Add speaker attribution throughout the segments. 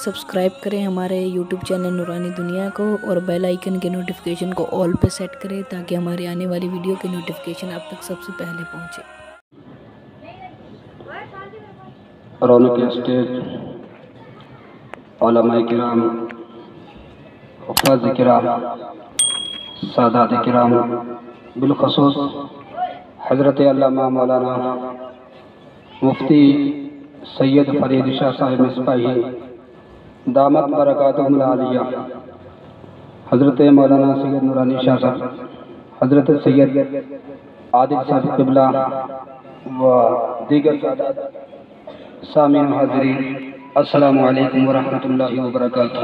Speaker 1: Subscribe کریں ہمارے YouTube channel نورانی دنیا کو اور بیل آئیکن کے نوٹیفیکیشن کو آل پہ سیٹ کریں تاکہ ہمارے آنے والی ویڈیو کی نوٹیفیکیشن آپ تک سب سے پہلے پہنچے۔
Speaker 2: رونق اسٹیج، علماء کرام، حفاظ کرام، سادات کرام، بالخصوص حضرت علامہ مولانا مفتی سید فرید شاہ صاحب مصباحی دامت برکاتہم العالیہ، حضرت مولانا سید نورانی شاہ صاحب، حضرت سید عادل صاحب قبلہ و دیگر سادات، سامعین و حاضرین، السلام علیکم ورحمۃ اللہ وبرکاتہ۔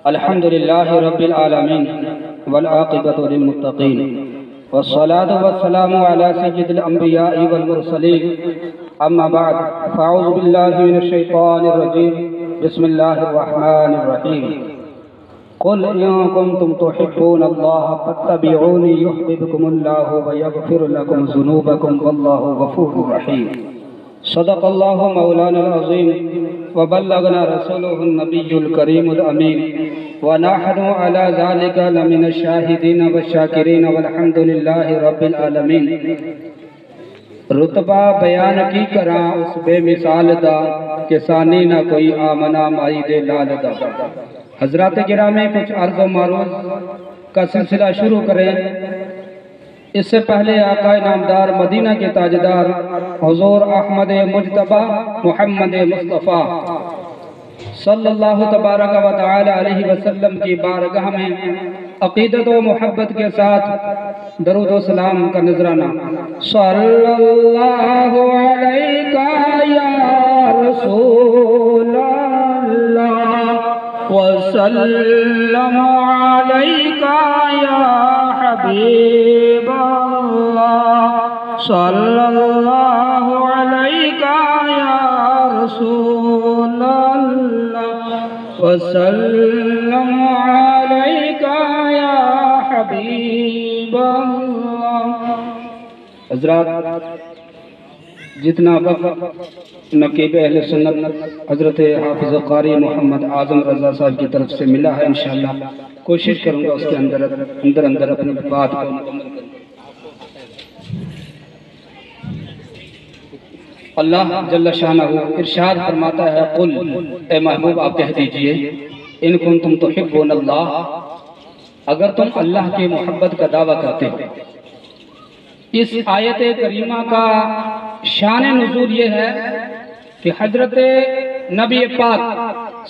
Speaker 2: الحمدللہ رب العالمین والعاقبۃ للمتقین والصلاة والسلام علی سید الانبیاء والمرسلین، اما بعد فاعوذ باللہ من الشیطان الرجیم، بسم اللہ الرحمن الرحیم۔ قل ان کنتم تحبون اللہ فاتبعونی یحببکم اللہ ویغفر لکم ذنوبکم واللہ غفور رحیم۔ صدق اللہ مولانا العظیم وبلغنا رسولہ النبی الکریم الامین ونحن علی ذالک لمن الشاہدین والشاکرین والحمدللہ رب العالمین۔ رتبہ بیان کی کراں اس بے مثال دا کہ ثانی نہ کوئی آمنا مائی دے لال دا۔ حضرات گرامی، کچھ عرض و معروض کا سلسلہ شروع کریں۔ اس سے پہلے آقا نامدار مدینہ کے تاجدار حضور احمد مجتبی محمد مصطفیٰ صلی اللہ تبارک و تعالی علیہ وسلم کی بارگاہ میں عقیدت و محبت کے ساتھ درود و سلام کا نذرانہ۔ صلی اللہ علیہ یا رسول اللہ وسلم علیکہ یا حبیب اللہ، صلی اللہ علیکہ یا رسول اللہ وسلم علیکہ یا حبیب اللہ۔ حضرات، جتنا وقت نقیب اہل سنت حضرت حافظ قاری محمد اعظم رضا صاحب کی طرف سے ملا ہے، انشاءاللہ کوشش کروں گا اس کے اندر اپنی بات کو مکمل کروں۔ اللہ جل شانہ ارشاد فرماتا ہے، قل، اے محبوب آپ کہہ دیجئے، ان کنتم تحبون اللہ، اگر تم اللہ کی محبت کا دعویٰ کرتے ہو۔ اس آیت کریمہ کا شان نزول یہ ہے کہ حضرت نبی پاک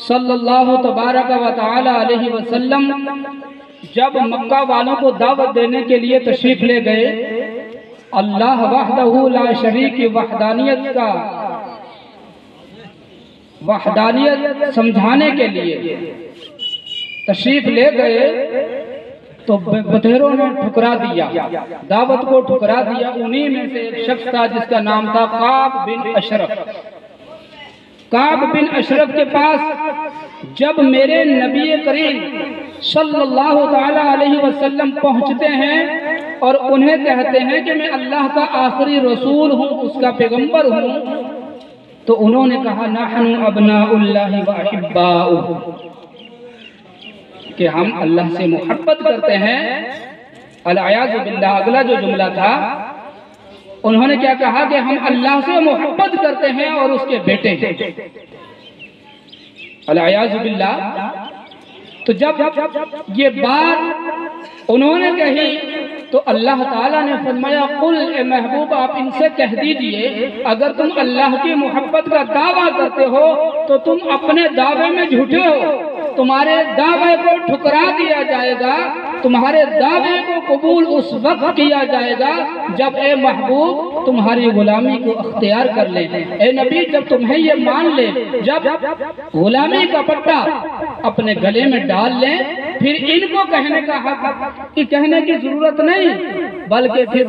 Speaker 2: صلی اللہ تبارک و تعالی علیہ وسلم جب مکہ والوں کو دعوت دینے کے لیے تشریف لے گئے، اللہ وحدہ لا شریک کی وحدانیت سمجھانے کے لیے تشریف لے گئے تو بطیروں نے ٹھکرا دیا، دعوت کو ٹھکرا دیا۔ انہی میں سے ایک شخص تھا جس کا نام تھا کعب بن اشرف۔ کعب بن اشرف کے پاس جب میرے نبی کریم صلی اللہ تعالی علیہ وسلم پہنچتے ہیں اور انہیں کہتے ہیں کہ میں اللہ کا آخری رسول ہوں، اس کا پیغمبر ہوں، تو انہوں نے کہا نحن ابناء اللہ و احباؤہ، کہ ہم اللہ سے محبت کرتے ہیں۔ العیاذ باللہ، اگلا جو جملہ تھا انہوں نے کیا کہا کہ ہم اللہ سے محبت کرتے ہیں اور اس کے بیٹے ہیں۔ العیاذ باللہ۔ تو جب یہ بات انہوں نے کہی تو اللہ تعالیٰ نے فرمایا، قل، اے محبوب آپ ان سے کہہ دیجئے، اگر تم اللہ کی محبت کا دعویٰ کرتے ہو تو تم اپنے دعوے میں جھوٹے ہو، تمہارے دعوے کو ٹھکرا دیا جائے گا، تمہارے دعوے کو قبول اس وقت کیا جائے گا جب اے محبوب تمہاری غلامی کو اختیار کر لیں۔ اے نبی، جب تمہیں یہ مان لے، جب غلامی کا پٹا اپنے گلے میں ڈال لیں، پھر ان کو کہنے کا حق کہنے کی ضرورت نہیں، بلکہ پھر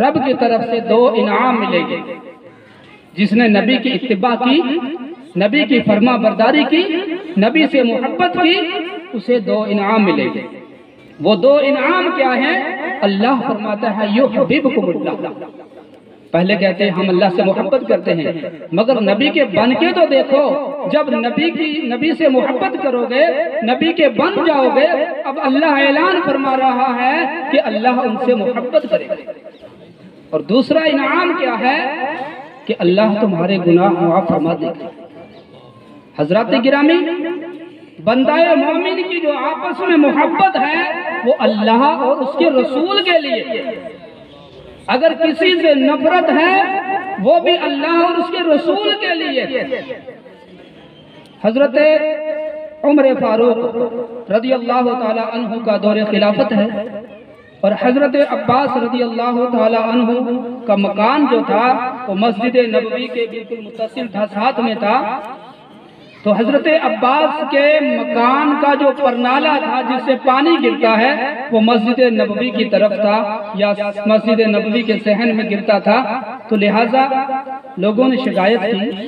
Speaker 2: رب کی طرف سے دو انعام ملیں گے۔ جس نے نبی کی اتباع کی، نبی کی فرما برداری کی، نبی سے محبت کی، اسے دو انعام ملیں گے۔ وہ دو انعام کیا ہیں؟ اللہ فرماتا ہے یحببکم اللہ، پہلے کہتے ہیں ہم اللہ سے محبت کرتے ہیں، مگر نبی کے بن کے تو دیکھو، جب نبی سے محبت کرو گے، نبی کے بن جاؤ گے، اب اللہ اعلان فرما رہا ہے کہ اللہ ان سے محبت کرے گا۔ اور دوسرا انعام کیا ہے کہ اللہ تمہارے گناہ معاف فرما دے گا۔ حضرات گرامی، بندہ مومن کی جو آپس میں محبت ہے وہ اللہ اور اس کے رسول کے لیے، اگر کسی سے نفرت ہے وہ بھی اللہ اور اس کے رسول کے لیے۔ حضرت عمر فاروق رضی اللہ تعالی عنہ کا دور خلافت ہے، اور حضرت عباس رضی اللہ تعالی عنہ کا مکان جو تھا وہ مسجد نبوی کے بالکل متصل تھا، ساتھ میں تھا۔ تو حضرت عباس کے مکان کا جو پرنالہ تھا جس سے پانی گرتا ہے وہ مسجد نبوی کی طرف تھا، یا مسجد نبوی کے صحن میں گرتا تھا۔ تو لہٰذا لوگوں نے شکایت کی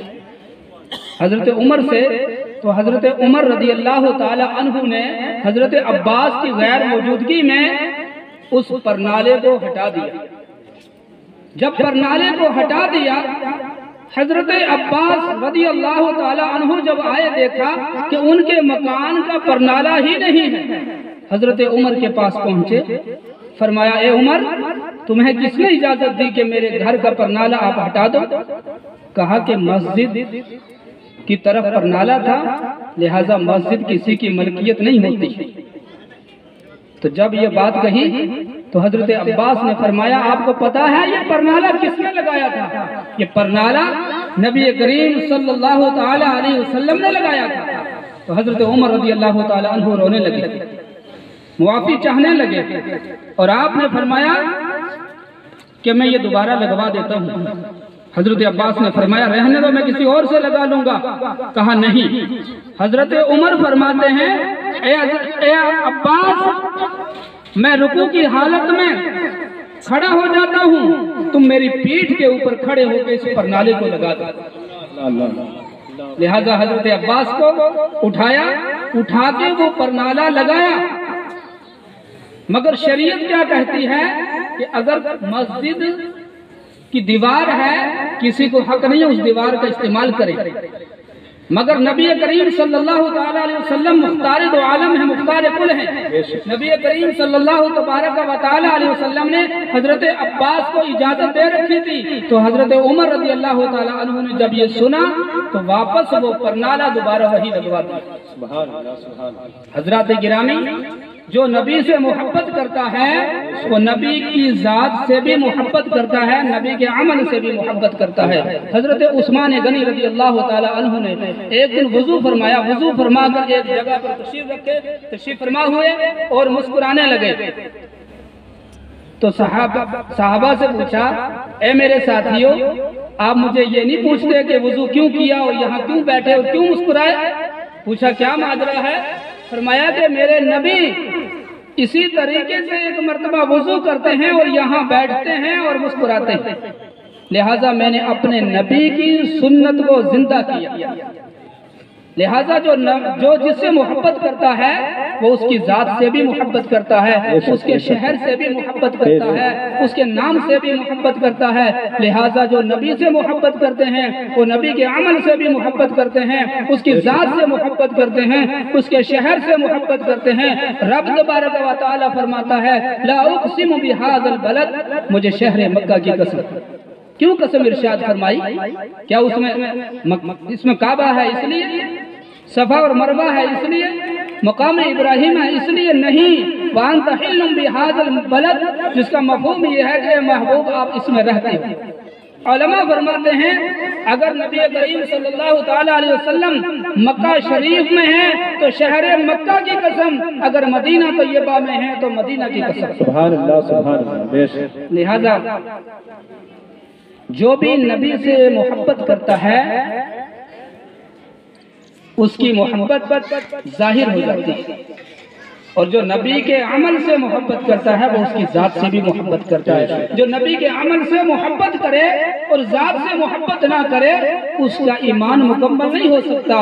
Speaker 2: حضرت عمر سے، تو حضرت عمر رضی اللہ تعالی عنہ نے حضرت عباس کی غیر موجودگی میں اس پرنالے کو ہٹا دیا۔ جب پرنالے کو ہٹا دیا، حضرت عباس رضی اللہ تعالی عنہ جب آئے دیکھا کہ ان کے مکان کا پرنالہ ہی نہیں ہے، حضرت عمر کے پاس پہنچے، فرمایا اے عمر، تمہیں کس نے اجازت دی کہ میرے گھر کا پرنالہ آپ ہٹا دو؟ کہا کہ مسجد کی طرف پرنالہ تھا، لہٰذا مسجد کسی کی ملکیت نہیں ہوتی۔ تو جب یہ بات کہی تو حضرت عباس نے فرمایا آپ کو پتا ہے یہ پرنالہ کس نے لگایا تھا؟ یہ پرنالہ نبی کریم صلی اللہ تعالی علیہ وسلم نے لگایا تھا۔ تو حضرت عمر رضی اللہ تعالی عنہ رونے لگے، معافی چاہنے لگے، اور آپ نے فرمایا کہ میں یہ دوبارہ لگوا دیتا ہوں۔ حضرت عباس نے فرمایا رہنے دو، میں کسی اور سے لگا لوں گا۔ کہا نہیں۔ حضرت عمر فرماتے ہیں اے عباس، میں رکوع کی حالت میں کھڑا ہو جاتا ہوں، تم میری پیٹھ کے اوپر کھڑے ہو کے اس پرنالے کو لگا دو۔ لہذا حضرت عباس کو اٹھایا، اٹھا کے وہ پرنالہ لگایا۔ مگر شریعت کیا کہتی ہے کہ اگر مسجد کی دیوار ہے کسی کو حق نہیں ہے اس دیوار کا استعمال کرے، مگر نبی کریم صلی اللہ تعالی علیہ وسلم مختار دو عالم ہیں، مختار کل ہیں۔ نبی کریم صلی اللہ تبارک و تعالی علیہ وسلم نے حضرت عباس کو اجازت دے رکھی تھی، تو حضرت عمر رضی اللہ تعالی عنہ نے جب یہ سنا تو واپس وہ پرنالہ دوبارہ وہی لگوا دیا۔ حضرات گرامی، جو نبی سے محبت کرتا ہے وہ نبی کی ذات سے بھی محبت کرتا ہے، نبی کے عمل سے بھی محبت کرتا ہے۔ حضرت عثمان غنی رضی اللہ تعالی عنہ نے ایک دن وضو فرمایا، وضو فرما کر ایک جگہ پر تشریف فرما ہوئے اور مسکرانے لگے۔ تو صحابہ سے پوچھا اے میرے ساتھیوں، آپ مجھے یہ نہیں پوچھتے کہ وضو کیوں کیا اور یہاں کیوں بیٹھے اور کیوں مسکرائے؟ پوچھا کیا ماجرا ہے؟ فرمایا کہ میرے نبی اسی طریقے سے ایک مرتبہ وضو کرتے ہیں اور یہاں بیٹھتے ہیں اور مسکراتے ہیں، لہٰذا میں نے اپنے نبی کی سنت کو زندہ کیا۔ لہٰذا جو جس سے محبت کرتا ہے وہ اس کی ذات سے بھی محبت کرتا ہے، اس کے شہر سے بھی محبت کرتا ہے، اس کے نام سے بھی محبت کرتا ہے۔ لہٰذا جو نبی سے محبت کرتے ہیں وہ نبی کے عمل سے بھی محبت کرتے ہیں، اس کی ذات سے محبت کرتے ہیں، اس کے شہر سے محبت کرتے ہیں۔ رب تبارک و تعالی فرماتا ہے لا اقسم بہذا البلد، مجھے شہر مکہ کی قسم۔ کیوں قسم ارشاد فرمائی؟ کیا اس میں کعبہ ہے اس لیے؟ صفا اور مروہ ہے اس لیے؟ مقام ابراہیم ہے اس لیے؟ نہیں۔ وَأَنْتَ حِلٌّ بِهَذَا الْبَلَدِ، جس کا مفہوم یہ ہے کہ محبوب آپ اس میں رہتے ہو۔ علماء فرماتے ہیں اگر نبی کریم صلی اللہ تعالی علیہ وسلم مکہ شریف میں ہیں تو شہر مکہ کی قسم، اگر مدینہ طیبہ میں ہیں تو مدینہ کی قسم۔
Speaker 3: سبحان اللہ، سبحان اللہ۔
Speaker 2: لہذا جو بھی نبی سے محبت کرتا ہے اس کی محبت ظاہر ہو جاتی ہے۔ اور جو نبی کے عمل سے محبت کرتا ہے وہ اس کی ذات سے بھی محبت کرتا ہے۔ جو نبی کے عمل سے محبت کرے اور ذات سے محبت نہ کرے اس کا ایمان مکمل نہیں ہو سکتا۔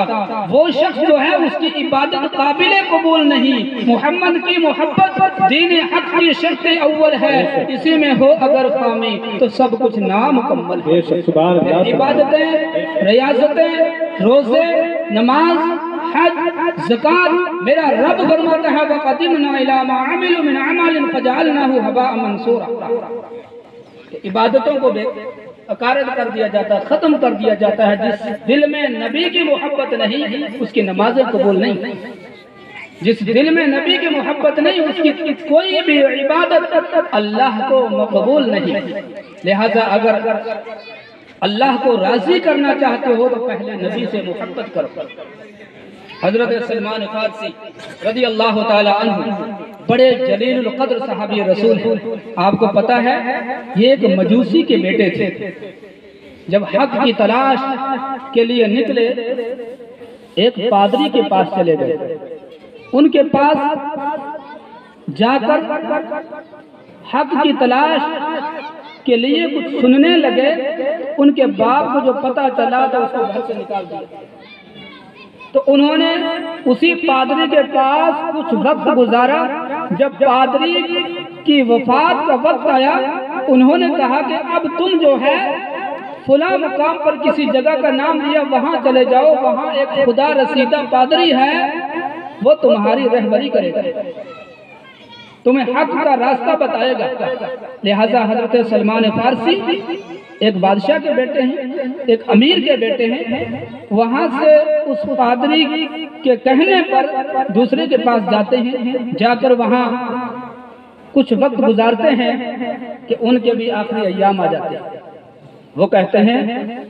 Speaker 2: وہ شخص جو ہے اس کی عبادت قابل قبول نہیں۔ محمد کی محبت دین حق کی شرط اول ہے، اسی میں ہو اگر خامی تو سب کچھ نامکمل ہے۔ عبادتیں، ریاضتیں، روزے، نماز، حج، زکات، میرا رب فرماتا ہے وَقَدِمْنَا إِلَىٰ مَا عَمِلُوا مِنْ عَمَلٍ فَجَعَلْنَاهُ هَبَاءً مَنْثُورًا۔ عبادتوں کو عقارض کر دیا جاتا ہے، ختم کر دیا جاتا ہے۔ جس دل میں نبی کی محبت نہیں اس کی نمازیں قبول نہیں، جس دل میں نبی کی محبت نہیں اس کی کوئی بھی عبادت اللہ کو مقبول نہیں۔ لہذا اگر اللہ کو راضی کرنا چاہتے ہو تو پہلے نبی سے محبت کرو۔ حضرت سلمان فارسی رضی اللہ تعالی عنہ بڑے جلیل القدر صحابی رسول ہیں۔ آپ کو پتا ہے یہ ایک مجوسی کے بیٹے تھے۔ جب حق کی تلاش کے لیے نکلے ایک پادری کے پاس چلے گئے، ان کے پاس جا کر حق کی تلاش کے لیے کچھ سننے لگے۔ ان کے باپ کو جو پتہ چلا تو اس کو گھر سے نکال دیا۔ تو انہوں نے اسی پادری کے پاس کچھ وقت گزارا۔ جب پادری کی وفات کا وقت آیا انہوں نے کہا کہ اب تم جو ہے فلاں مقام پر کسی جگہ کا نام لیا، وہاں چلے جاؤ، وہاں ایک خدا رسیدہ پادری ہے، وہ تمہاری رہبری کرے گا، تمہیں حق کا راستہ بتائے گا۔ لہذا حضرت سلمان فارسی ایک بادشاہ کے بیٹے ہیں، ایک امیر کے بیٹے ہیں، وہاں سے اس پادری کے کہنے پر دوسرے کے پاس جاتے ہیں، جا کر وہاں کچھ وقت گزارتے ہیں کہ ان کے بھی آخری ایام آ جاتے ہیں۔ وہ کہتے ہیں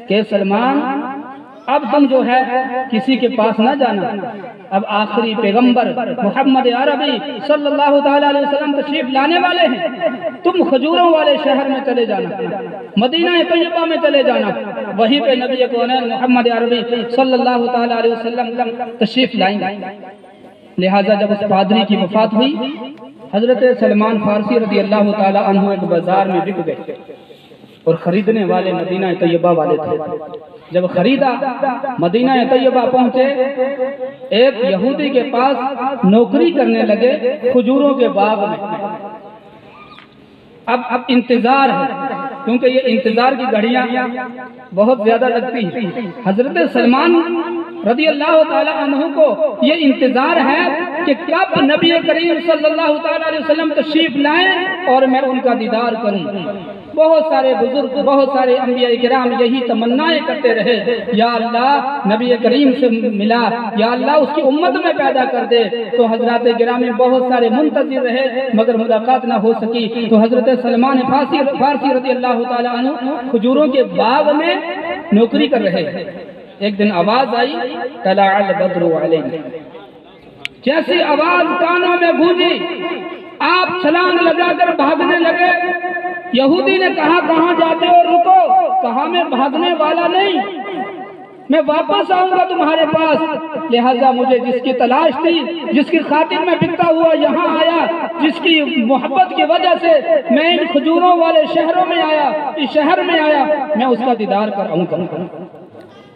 Speaker 2: کہ سلمان اب تم جو ہے کسی کے پاس نہ جانا، اب آخری پیغمبر محمد عربی صلی اللہ تعالیٰ علیہ وسلم تشریف لانے والے ہیں، تم کھجوروں والے شہر میں چلے جانا، مدینہ طیبہ میں چلے جانا، وہیں پہ نبی کونین محمد عربی صلی اللہ تعالیٰ علیہ وسلم تشریف لائیں گے۔ لہٰذا جب اس پادری کی وفات ہوئی حضرت سلمان فارسی رضی اللہ تعالیٰ عنہ ایک بازار میں بک گئے اور خریدنے والے مدینہ طیبہ والے تھے۔ جب خریدا مدینہ طیبہ پہنچے، ایک یہودی کے پاس نوکری کرنے لگے کھجوروں کے باغ میں۔ اب انتظار ہے کیونکہ یہ انتظار کی گھڑیاں بہت زیادہ لگتی ہیں۔ حضرت سلمان رضی اللہ تعالی عنہ کو یہ انتظار ہے کہ کب نبی کریم صلی اللہ تعالی علیہ وسلم تشریف لائیں اور میں ان کا دیدار کروں۔ بہت سارے بزرگ، بہت سارے انبیاء کرام یہی تمنائیں کرتے رہے، یا اللہ نبی کریم سے ملا، یا اللہ اس کی امت میں پیدا کر دے۔ تو حضرات گرامی بہت سارے منتظر رہے مگر ملاقات نہ ہو سکی۔ تو حضرت سلمان فارسی رضی اللہ تعالی عنہ کھجوروں کے باغ میں نوکری کر رہے۔ ایک دن آواز آئی طلع البدر علینا، جیسی آواز کانوں میں گونجی آپ چھلانگ لگا کر بھاگنے لگے۔ یہودی نے کہا کہاں جاتے ہو؟ رکو۔ کہا میں بھاگنے والا نہیں، میں واپس آؤں گا تمہارے پاس۔ لہٰذا مجھے جس کی تلاش تھی، جس کی خاطر میں بکتا ہوا یہاں آیا، جس کی محبت کی وجہ سے میں ان کھجوروں والے شہروں میں آیا، اس شہر میں آیا، میں اس کا دیدار کراؤں گا۔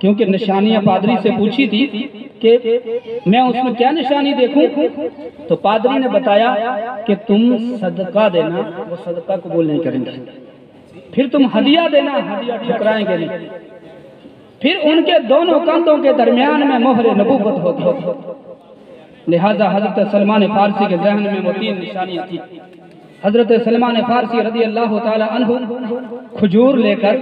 Speaker 2: کیونکہ نشانیاں پادری سے پوچھی تھی کہ میں اس میں کیا نشانی دیکھوں، تو پادری نے بتایا کہ تم صدقہ دینا، وہ صدقہ قبول نہیں کریں گے، پھر تم ہدیہ دینا، ہدیہ ٹھکرائیں گے نہیں، پھر ان کے دونوں کندھوں کے درمیان میں مہر نبوت ہوگی۔ لہذا حضرت سلمان فارسی کے ذہن میں وہ تین نشانیاں تھیں۔ حضرت سلمان فارسی رضی اللہ تعالی عنہ کھجور لے کر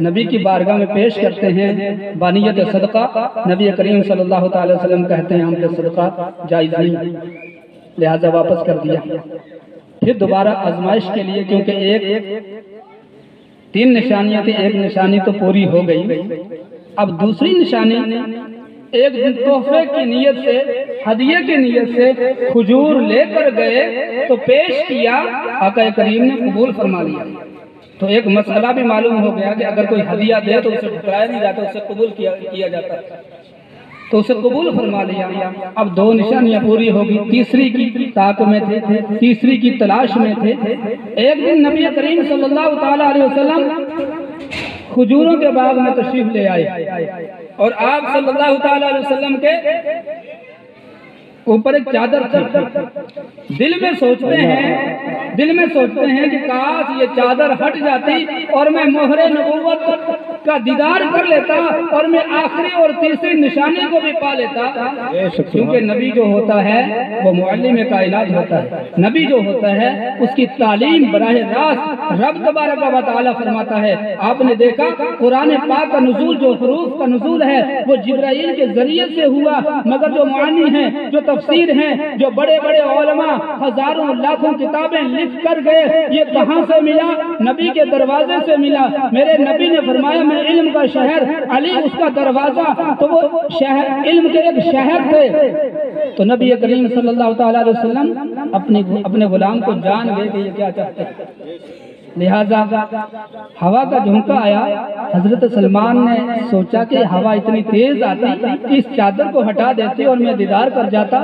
Speaker 2: نبی کی بارگاہ میں پیش کرتے ہیں بانیت صدقہ۔ نبی کریم صلی اللہ تعالی وسلم کہتے ہیں ہم پہ صدقہ جائز نہیں، لہذا واپس کر دیا۔ پھر دوبارہ آزمائش کے لیے، کیونکہ تین نشانیاں تھیں، ایک نشانی تو پوری ہو گئی، اب دوسری نشانی ایک دن تحفے کی نیت سے، ہدیے کی نیت سے کھجور لے کر گئے تو پیش کیا، آقا کریم نے قبول فرما لیا۔ تو ایک مسئلہ بھی معلوم ہو گیا کہ اگر کوئی ہدیہ دے تو اسے ٹھکرایا نہیں جاتا، اسے قبول کیا جاتا۔ تو اسے قبول فرما لیا۔ اب 2 نشانیاں پوری ہوگی، تیسری کی طاق میں تھے، تیسری کی تلاش میں تھے۔ ایک دن نبی کریم صلی اللہ تعالیٰ علیہ وسلم کھجوروں کے باغ میں تشریف لے آئے اور آپ صلی اللہ تعالیٰ علیہ وسلم کے اوپر ایک چادر تھی۔ دل میں سوچتے ہیں کہ کاش یہ چادر ہٹ جاتی اور میں مہر نبوت کا دیدار کر لیتا اور میں آخری اور تیسری نشانی کو بھی پا لیتا، کیونکہ نبی جو ہوتا ہے وہ معلم کائنات ہوتا ہے۔ نبی جو ہوتا ہے اس کی تعلیم براہ راست رب تبارک و تعالی فرماتا ہے۔ آپ نے دیکھا قرآن پاک کا نزول، جو حروف کا نزول ہے وہ جبرائیل کے ذریعے سے ہوا، مگر جو معنی ہیں، جو تفسیر ہیں، جو بڑے بڑے علماء ہزاروں لاکھوں کتابیں لکھ کر گئے، یہ کہاں سے ملا؟ نبی کے دروازے سے ملا۔ میرے نبی نے فرمایا میں علم کا شہر، علی اس کا دروازہ، تو وہ شہر علم کے ایک شہر تھے۔ تو نبی کریم صلی اللہ تعالیٰ علیہ وسلم اپنے غلام کو جان گئے کہ یہ کیا چاہتے ہیں، لہذا ہوا کا جھونکا آیا۔ حضرت سلمان نے سوچا کہ ہوا اتنی تیز آتی کہ اس چادر کو ہٹا دیتی اور میں دیدار کر جاتا،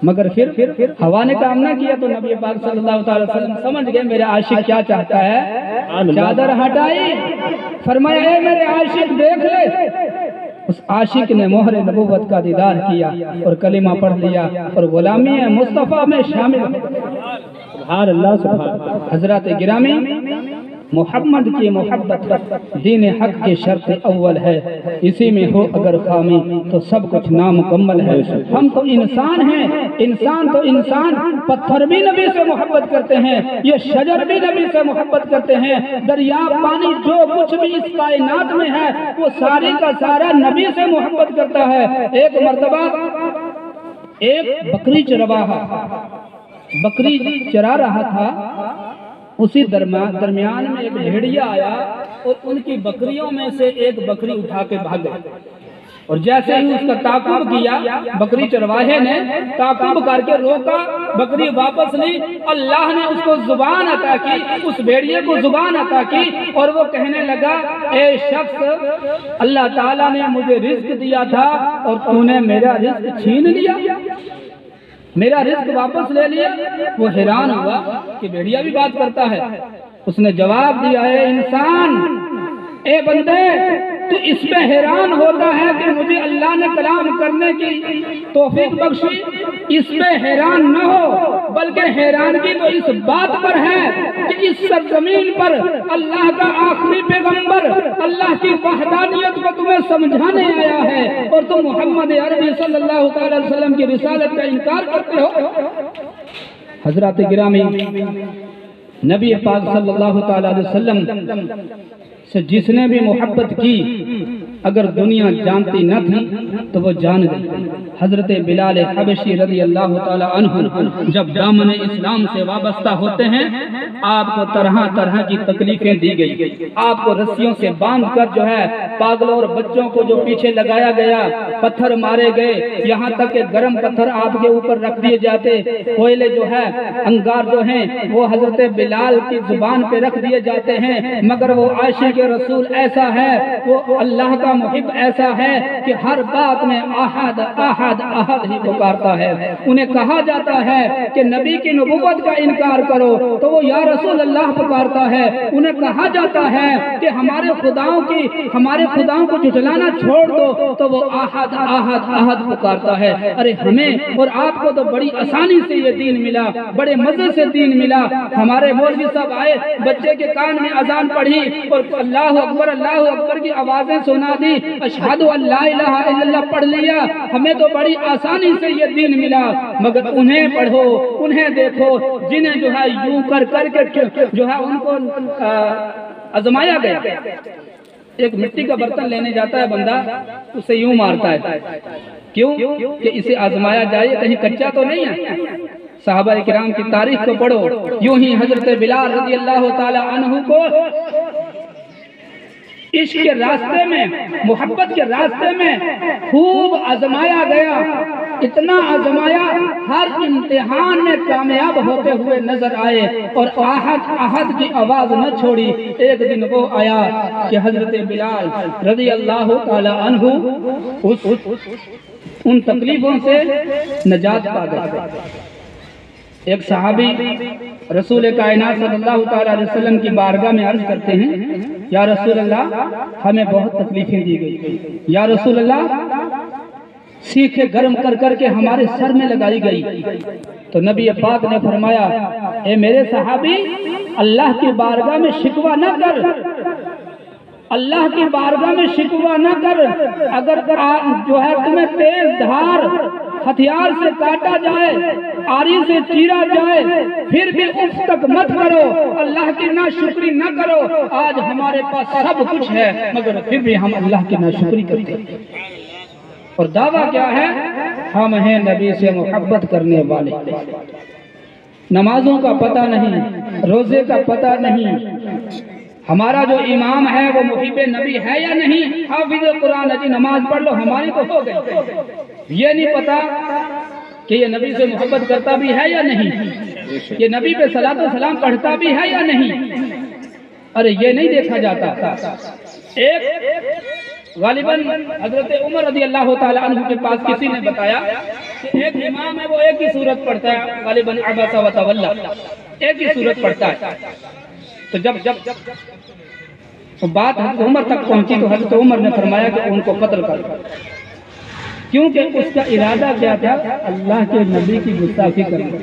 Speaker 2: مگر پھر ہوا نے کام نہ کیا۔ تو نبی پاک صلی اللہ تعالی وسلم سمجھ گئے میرے عاشق کیا چاہتا ہے، چادر ہٹائی، فرمایا اے میرے عاشق دیکھ لے۔ اس عاشق نے مہر نبوت کا دیدار کیا اور کلمہ پڑھ لیا اور غلامی مصطفیٰ میں شامل ہو۔
Speaker 3: سبحان اللہ سبحان اللہ۔
Speaker 2: حضرات گرامی، محمد کی محبت دین حق کی شرط اول ہے، اسی میں ہو اگر خامی تو سب کچھ نامکمل ہے۔ ہم تو انسان ہیں، انسان تو انسان، پتھر بھی نبی سے محبت کرتے ہیں، یہ شجر بھی نبی سے محبت کرتے ہیں، دریا پانی جو کچھ بھی اس کائنات میں ہے وہ سارے کا سارا نبی سے محبت کرتا ہے۔ ایک مرتبہ ایک بکری چرا رہا تھا، اسی درمیان میں ایک بھیڑیا آیا اور ان کی بکریوں میں سے ایک بکری اٹھا کے بھاگ گئی، اور جیسے ہی اس کا تعاقب کیا، بکری چرواہے نے تعاقب کر کے روکا، بکری واپس لی، اللہ نے اس کو زبان عطا کی، اس بھیڑیے کو زبان عطا کی، اور وہ کہنے لگا اے شخص، اللہ تعالیٰ نے مجھے رزق دیا تھا اور تو نے میرا رزق چھین لیا، میرا رزق واپس لے لیا۔ وہ حیران ہوا کہ بھیڑیا بھی بات کرتا ہے۔ اس نے جواب دیا اے انسان، اے بندے، تو اس میں حیران ہوتا ہے کہ مجھے اللہ نے کلام کرنے کی توفیق بخشی، اس میں حیران نہ ہو، بلکہ حیرانگی تو اس بات پر ہے کہ اس سرزمین پر اللہ کا آخری پیغمبر اللہ کی وحدانیت کو تمہیں سمجھانے آیا ہے اور تم محمد عربی صلی اللہ تعالی علیہ وسلم کی رسالت کا انکار کرتے ہو۔ حضرات گرامی، نبی پاک صلی اللہ تعالی علیہ وسلم سے جس نے بھی محبت کی، اگر دنیا جانتی نہ تھی تو وہ جان گئی۔ حضرت بلال حبشی رضی اللہ تعالی عنہ جب دامن اسلام سے وابستہ ہوتے ہیں، آپ کو طرح طرح کی تکلیفیں دی گئی، آپ کو رسیوں سے باندھ کر جو ہے پاگلوں اور بچوں کو جو پیچھے لگایا گیا، پتھر مارے گئے، یہاں تک کہ گرم پتھر آپ کے اوپر رکھ دیے جاتے، کوئلے جو ہے انگار جو ہیں وہ حضرت بلال کی زبان پہ رکھ دیے جاتے ہیں، مگر وہ عاشق رسول ایسا ہے، وہ اللہ کا محب ایسا ہے کہ ہر بات میں احد احد احد ہی پکارتا ہے۔ انہیں کہا جاتا ہے کہ نبی کی نبوت کا انکار کرو تو وہ یا رسول اللہ پکارتا ہے، انہیں کہا جاتا ہے کہ ہمارے خداؤں کو جھٹلانا چھوڑ دو تو وہ احد احد احد پکارتا ہے۔ ارے ہمیں اور آپ کو تو بڑی آسانی سے یہ دین ملا، بڑے مزے سے دین ملا۔ ہمارے مولوی صاحب آئے، بچے کے کان میں اذان پڑھی اور اللہ اکبر کی آوازیں سنا دی، اشہد ان لا الہ الا اللہ پڑھ لیا، ہمیں تو بڑی آسانی سے یہ دین ملا، مگر انہیں پڑھو، انہیں دیکھو جنہیں جو ہے یوں کر کے جو ہے ان کو آزمایا گیا۔ ایک مٹی کا برتن لینے جاتا ہے بندہ، اسے یوں مارتا ہے، کیوں کہ اسے آزمایا جائے کہیں کچا تو نہیں ہے۔ صحابہ کرام کی تاریخ کو پڑھو، یوں ہی حضرت بلال رضی اللہ تعالی عنہ کو عشق کے راستے میں، محبت کے راستے میں خوب آزمایا گیا، اتنا آزمایا، ہر امتحان میں کامیاب ہوتے ہوئے نظر آئے اور احد کی آواز نہ چھوڑی۔ ایک دن وہ آیا کہ حضرت بلال رضی اللہ تعالی عنہ ان تکلیفوں سے نجات پا گئے۔ ایک صحابی رسول کائنات صلی اللہ تعالی علیہ وسلم کی بارگاہ میں عرض کرتے ہیں، یا رسول اللہ ہمیں بہت تکلیفیں دی گئی، یا رسول اللہ سیخیں گرم کر کر کے ہمارے سر میں لگائی گئی۔ تو نبی پاک نے فرمایا، اے میرے صحابی اللہ کی بارگاہ میں شکوہ نہ کر، اللہ کی بارگاہ میں شکوہ نہ کر۔ اگر جو ہے تمہیں تیز دھار ہتھیار سے کاٹا جائے، آری سے چیرا جائے، پھر بھی اف تک مت کرو، اللہ کی ناشکری نہ کرو۔ آج ہمارے پاس سب کچھ ہے مگر پھر بھی ہم اللہ کی ناشکری کرتے ہیں، اور دعویٰ کیا ہے؟ ہم ہیں نبی سے محبت کرنے والے۔ نمازوں کا پتہ نہیں، روزے کا پتہ نہیں، ہمارا جو امام ہے وہ محب نبی ہے یا نہیں، حافظ قرآن ہے، نماز پڑھ لو ہماری تو ہو گئی، یہ نہیں پتا کہ یہ نبی سے محبت کرتا بھی ہے یا نہیں، یہ نبی پہ صلاۃ و سلام پڑھتا بھی ہے یا نہیں، ارے یہ نہیں دیکھا جاتا۔ ایک غالباً حضرت عمر رضی اللہ تعالی عنہ کے پاس کسی نے بتایا کہ ایک امام ہے وہ ایک ہی سورت پڑھتا ہے، غالباً عبس و تولی، ایک ہی سورت پڑھتا ہے۔ تو جب بات حضرت عمر تک پہنچی تو حضرت عمر نے فرمایا کہ ان کو قتل کر، کیونکہ اس کا ارادہ کیا تھا؟ اللہ کے نبی کی گستاخی کرنا،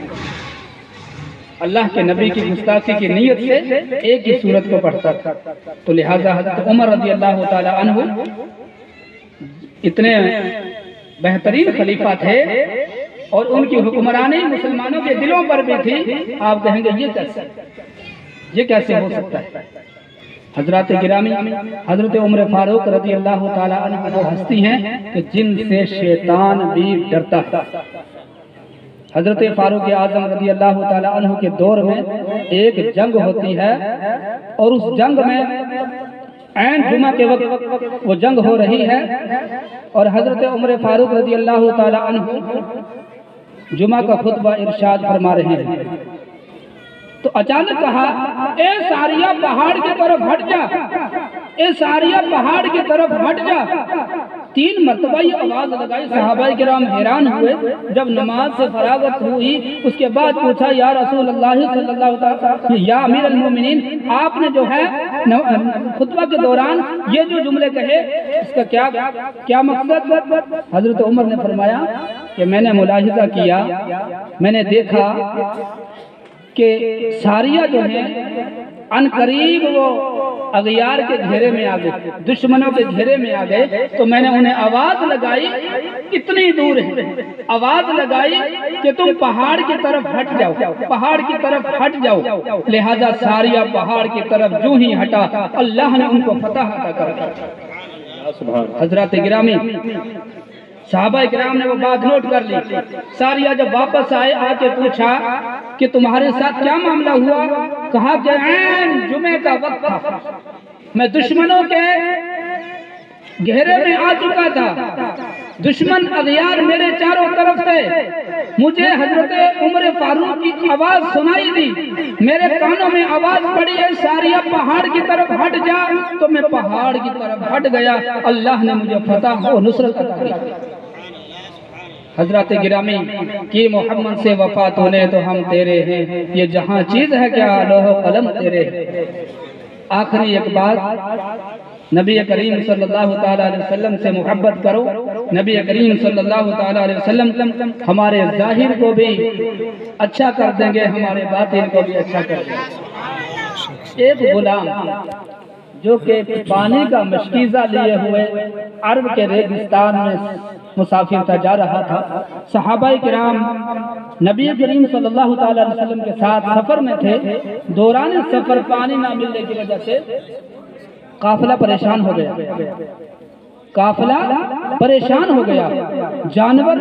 Speaker 2: اللہ کے نبی کی گستاخی کی نیت سے ایک ہی سورت کو پڑھتا تھا۔ تو لہذا حضرت عمر رضی اللہ تعالی عنہ اتنے بہترین خلیفہ تھے اور ان کی حکمرانی مسلمانوں کے دلوں پر بھی تھی۔ آپ کہیں گے یہ کیسے ہو سکتا ہے؟ حضرات گرامی، حضرت عمر فاروق رضی اللہ تعالی عنہ وہ ہستی ہیں کہ جن سے شیطان بھی ڈرتا ہے۔ حضرت فاروق اعظم رضی اللہ تعالی عنہ کے دور میں ایک جنگ ہوتی ہے، اور اس جنگ میں عین جمعہ کے وقت وہ جنگ ہو رہی ہے، اور حضرت عمر فاروق رضی اللہ تعالی عنہ جمعہ کا خطبہ ارشاد فرما رہے ہیں۔ تو اچانک کہا، اے ساریہ پہاڑ کی طرف ہٹ جا، اے ساریہ پہاڑ کی طرف ہٹ جا۔ 3 مرتبہ یہ آواز لگائی، صحابہ کرام حیران ہوئے۔ جب نماز سے فراغت ہوئی اس کے بعد پوچھا، یا رسول اللہ صلی اللہ علیہ وسلم، یا امیر المومنین، آپ نے جو ہے خطبہ کے دوران یہ جو جملے کہے اس کا کیا مقصد؟ حضرت عمر نے فرمایا کہ میں نے ملاحظہ کیا، میں نے دیکھا کہ ساریہ جو ہیں ان قریب وہ اغیار کے گھیرے میں آ گئے، دشمنوں کے گھیرے میں آ گئے، تو میں نے انہیں آواز لگائی، اتنی دور ہے، آواز لگائی کہ تم پہاڑ کی طرف ہٹ جاؤ، پہاڑ کی طرف ہٹ جاؤ۔ لہذا ساریہ پہاڑ کی طرف جو ہی ہٹا، اللہ نے ان کو فتح عطا کر دیا۔ حضرات گرامی، صحابہ کرام نے وہ بات نوٹ کر لی۔ ساریہ جب واپس آئے، آ کے پوچھا کہ تمہارے ساتھ کیا معاملہ ہوا؟ کہا کہ عین جمعے کا وقت تھا، میں دشمنوں کے گھیرے میں آ چکا تھا، دشمن اغیار میرے چاروں طرف تھے، مجھے حضرت عمر فاروق کی آواز سنائی دی، میرے کانوں میں آواز پڑی ہے ساریہ پہاڑ کی طرف ہٹ جا، تو میں پہاڑ کی طرف ہٹ گیا، اللہ نے مجھے فتح و نصرت عطا کی۔ حضرات گرامی، کی محمد سے وفات ہونے تو ہم تیرے ہیں، یہ جہاں چیز ہے کیا لوح و قلم تیرے ہیں۔ آخری ایک بات، نبی کریم صلی اللہ تعالی علیہ وسلم سے محبت کرو۔ نبی کریم صلی اللہ تعالی علیہ وسلم ہمارے ظاہر کو بھی اچھا کر دیں گے، ہمارے باطن کو بھی اچھا کر دیں گے۔ ایک غلام جو کہ پانی کا مشکیزہ لیے ہوئے عرب کے ریگستان میں مسافر تھا، جا رہا تھا، صحابہ کرام نبی کریم صلی اللہ تعالی علیہ وسلم کے ساتھ سفر میں تھے۔ دوران سفر پانی نہ ملنے کی وجہ سے قافلہ پریشان ہو گیا، قافلہ پریشان ہو گیا، جانور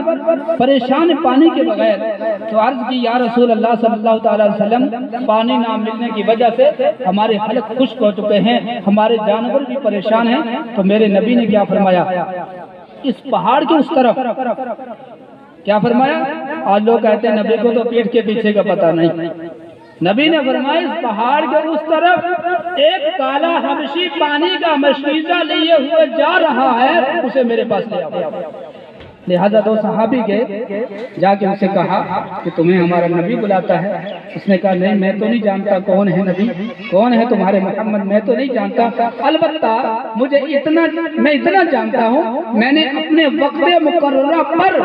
Speaker 2: پریشان پانی کے بغیر۔ تو عرض کی، یا رسول اللہ صلی اللہ تعالی علیہ وسلم، پانی نہ ملنے کی وجہ سے ہمارے حلق خشک ہو چکے ہیں، ہمارے جانور بھی پریشان ہیں۔ تو میرے نبی نے کیا فرمایا؟ اس پہاڑ کے اس طرف کیا فرمایا؟ آج لوگ کہتے ہیں نبی کو تو پیٹھ کے پیچھے کا پتہ نہیں. نبی نے فرمایا اس پہاڑ کے اس طرف ایک کالا حبشی پانی کا مشکیزہ لیے ہوئے جا رہا ہے، اسے میرے پاس لے آؤ. لہذا دو صحابی گئے، جا کے اسے کہا کہ تمہیں ہمارا نبی بلاتا ہے. اس نے کہا نہیں، میں تو نہیں جانتا کون ہے نبی، کون ہے تمہارے محمد، میں تو نہیں جانتا. البتہ میں اتنا جانتا ہوں، میں نے اپنے وقت مقررہ پر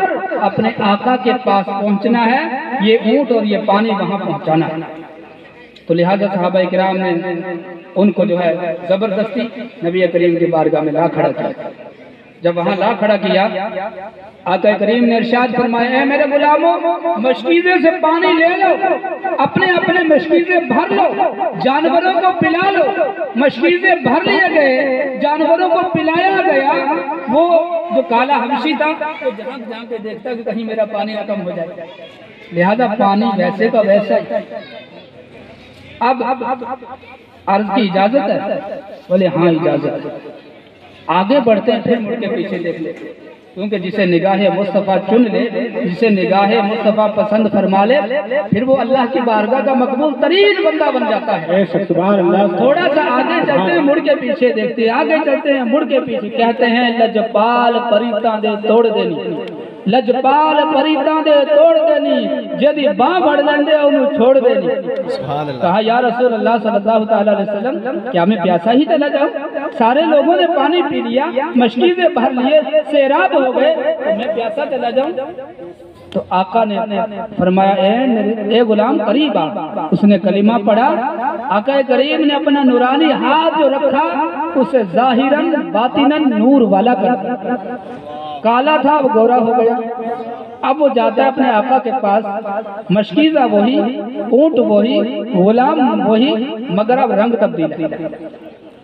Speaker 2: اپنے آقا کے پاس پہنچنا ہے، یہ اونٹ اور یہ پانی وہاں پہنچانا ہے. تو لہذا صحابہ کرام نے ان کو جو ہے زبردستی نبی کریم کی بارگاہ میں لا کھڑا کیا. جب وہاں لا کھڑا کیا، آقا کریم نے ارشاد فرمایا اے میرے غلاموں، مشکیزے سے پانی لے لو، اپنے اپنے مشکیزے بھر لو، جانوروں کو پلا لو. مشکیزے بھر لیے گئے، جانوروں کو پلایا گیا. وہ جو کالا حبشی تھا وہ جہاں پہ دیکھتا کہ کہیں میرا پانی نہ کم ہو جائے، لہذا پانی ویسے کا ویسا ہی. اب عرض کی اجازت ہے؟ بولے ہاں اجازت ہے. آگے بڑھتے ہیں، پھر مڑ کے پیچھے دیکھ لیتے ہیں، کیونکہ جسے نگاہ مصطفیٰ چن لے، جسے نگاہ مصطفیٰ پسند فرما لے، پھر وہ اللہ کی بارگاہ کا مقبول ترین بندہ بن جاتا ہے. تھوڑا سا آگے چلتے ہیں، مڑ کے پیچھے دیکھتے ہیں، آگے چلتے ہیں، مڑ کے پیچھے. کہتے ہیں لجپال پریتاں دے توڑ دینی، لجپال پریتاں دے توڑ دینی، جدی باں بڑھ لیندے انہوں چھوڑ دینی. کہا یا رسول اللہ صلی اللہ تعالیٰ علیہ وسلم، کیا میں پیاسا ہی چلا جاؤں؟ سارے لوگوں نے پانی پی لیا، مشکیزیں بھر لیے، سیراب ہو گئے، تو میں پیاسا چلا جاؤں؟ تو آقا نے فرمایا اے غلام قریب آ. اس نے کلمہ پڑھا. آقا کریم نے اپنا نورانی ہاتھ جو رکھا اسے ظاہراً باطناً نور والا کر دیا. کالا تھا وہ گورا ہو گیا. اب وہ جاتا ہے اپنے آقا کے پاس، مشکیزہ وہی، اونٹ وہی، غلام وہی، مگر اب رنگ تبدیل ہے.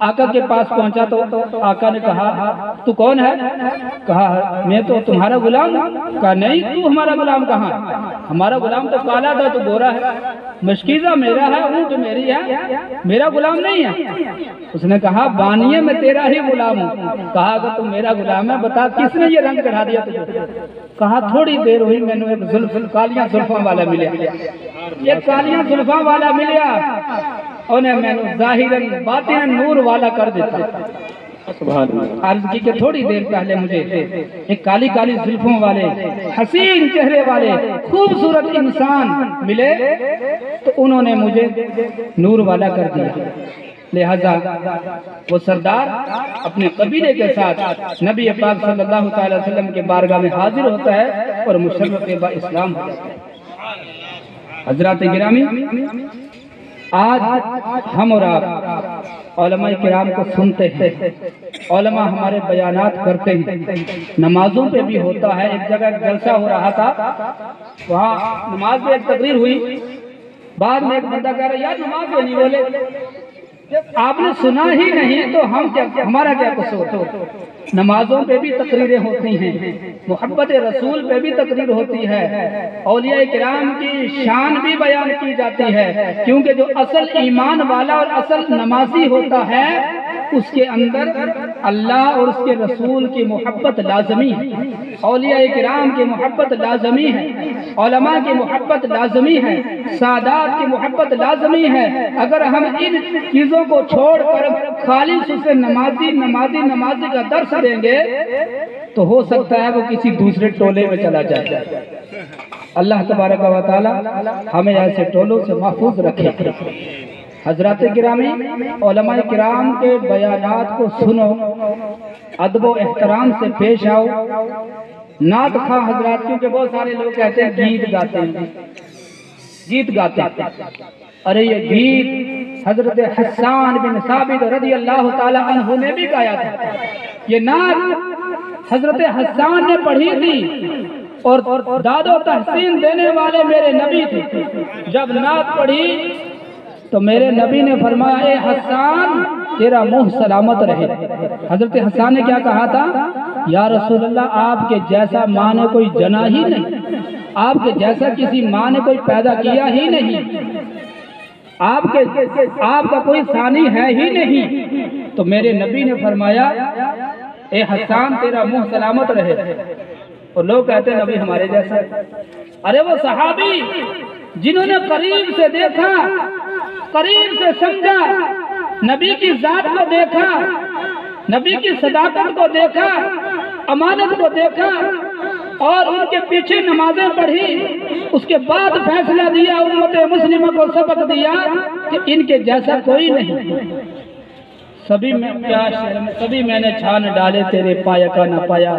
Speaker 2: آقا کے پاس پہنچا تو آقا نے کہا تو کون ہے؟ کہا میں تو تمہارا غلام ہوں. کہا نہیں، تو ہمارا غلام کہاں؟ ہمارا غلام تو کالا تھا تو گورا ہے، مشکیزہ میرا ہے، اونٹ میری ہے، میرا غلام نہیں ہے. اس نے کہا بانیے میں تیرا ہی غلام ہوں. کہا اگر تم میرا غلام ہے بتا کس نے یہ رنگ چڑھا دیا تجھے؟ کہا تھوڑی دیر ہوئی میں نے ایک کالیاں زلفاں والا ملیا، یہ کالیاں زلفاں والا ملیا، انہیں میں نے ظاہراً باطناً نور والا کر دیتا. عرض کی کہ تھوڑی دیر پہلے مجھے ایک کالی کالی زلفوں والے حسین چہرے والے خوبصورت انسان ملے تو انہوں نے مجھے نور والا کر دیا. لہذا وہ سردار اپنے قبیلے کے ساتھ نبی پاک صلی اللہ تعالی وسلم کے بارگاہ میں حاضر ہوتا ہے اور مشرف با اسلام ہو جاتا ہے. حضرات گرامی، آج ہم اور آپ علماء کرام کو سنتے ہیں، علماء ہمارے بیانات کرتے ہیں، نمازوں پہ بھی ہوتا ہے. ایک جگہ جلسہ ہو رہا تھا، وہاں نماز میں ایک تقریر ہوئی. بعد میں ایک بندہ کہہ رہا یار نماز میں نہیں بولے، آپ نے سنا ہی نہیں تو ہمارا کیا قصور؟ نمازوں پہ بھی تقریریں ہوتی ہیں، محبت رسول پہ بھی تقریر ہوتی ہے، اولیاء کرام کی شان بھی بیان کی جاتی ہے، کیونکہ جو اصل ایمان والا اور اصل نمازی ہوتا ہے اس کے اندر اللہ اور اس کے رسول کی محبت لازمی ہے، اولیاء کرام کی محبت لازمی ہے، علماء کی محبت لازمی ہے، سادات کی محبت لازمی ہے. اگر ہم ان چیزوں کو چھوڑ کر خالص اسے نمازی کا درس دیں گے تو ہو سکتا ہے وہ کسی دوسرے ٹولے میں چلا جائے. اللہ تبارک و تعالی ہمیں ایسے ٹولوں سے محفوظ رکھے. حضرات گرامی، علماء کرام کے بیانات کو سنو، ادب و احترام سے پیش آؤ. نعت خواہ حضرات، کیونکہ بہت سارے لوگ کہتے ہیں گیت گاتے ہیں، گیت گاتے ہیں. ارے یہ گیت حضرت حسان بن ثابت رضی اللہ تعالی عنہ نے بھی گایا تھا. یہ نعت حضرت حسان نے پڑھی تھی اور داد و تحسین دینے والے میرے نبی تھے. جب نعت پڑھی تو میرے نبی نے فرمایا اے حسان تیرا منہ سلامت رہے. حضرت حسان نے کیا کہا تھا؟ یا رسول اللہ آپ کے جیسا ماں نے کوئی جنا ہی نہیں، آپ کے جیسا کسی ماں نے کوئی پیدا کیا ہی نہیں، آپ کا کوئی ثانی ہے ہی نہیں. تو میرے نبی نے فرمایا اے حسان تیرا منہ سلامت رہے. اور لوگ کہتے ہیں نبی ہمارے جیسا. ارے وہ صحابی جنہوں نے قریب سے دیکھا، قریب سے سمجھا، نبی کی ذات کو دیکھا، نبی کی صداقت کو دیکھا، امانت کو دیکھا، اور ان کے پیچھے نمازیں پڑھی، اس کے بعد فیصلہ دیا، امت مسلمہ کو سبق دیا کہ ان کے جیسا کوئی نہیں. سبھی میں نے چھان ڈالے تیرے پایا کا نہ پایا.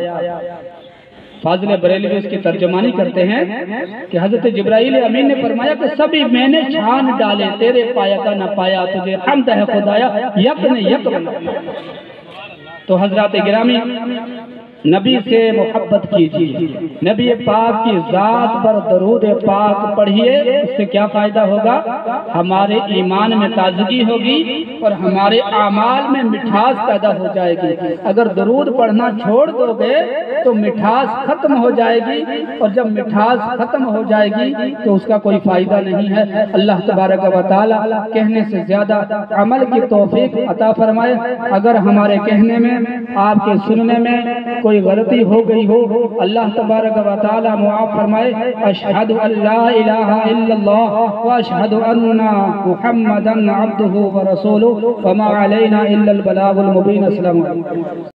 Speaker 2: فاضل بریلوی اس کی ترجمانی کرتے ہیں کہ حضرت جبرائیل امین نے فرمایا کہ سبھی میں نے چھان ڈالے تیرے پایا کا نہ پایا، تجھے حمد ہے خدایا یک نے یک بنا. تو حضرات گرامی، نبی سے محبت کیجیے، نبی پاک کی ذات پر درود پاک پڑھیے. اس سے کیا فائدہ ہوگا؟ ہمارے ایمان میں تازگی ہوگی اور ہمارے اعمال میں مٹھاس پیدا ہو جائے گی. اگر درود پڑھنا چھوڑ دو گے تو مٹھاس ختم ہو جائے گی، اور جب مٹھاس ختم ہو جائے گی تو اس کا کوئی فائدہ نہیں ہے. اللہ تبارک و تعالی کہنے سے زیادہ عمل کی توفیق عطا فرمائے. اگر ہمارے کہنے میں، آپ کے سننے میں کوئی غلطی ہو گئی ہو، اللہ تبارک و تعالی معاف فرمائے. اشہد ان لا الہ الا اللہ و اشہد ان محمدا عبدہ و رسولہ وما علینا الا البلاغ المبین. السلام علیکم.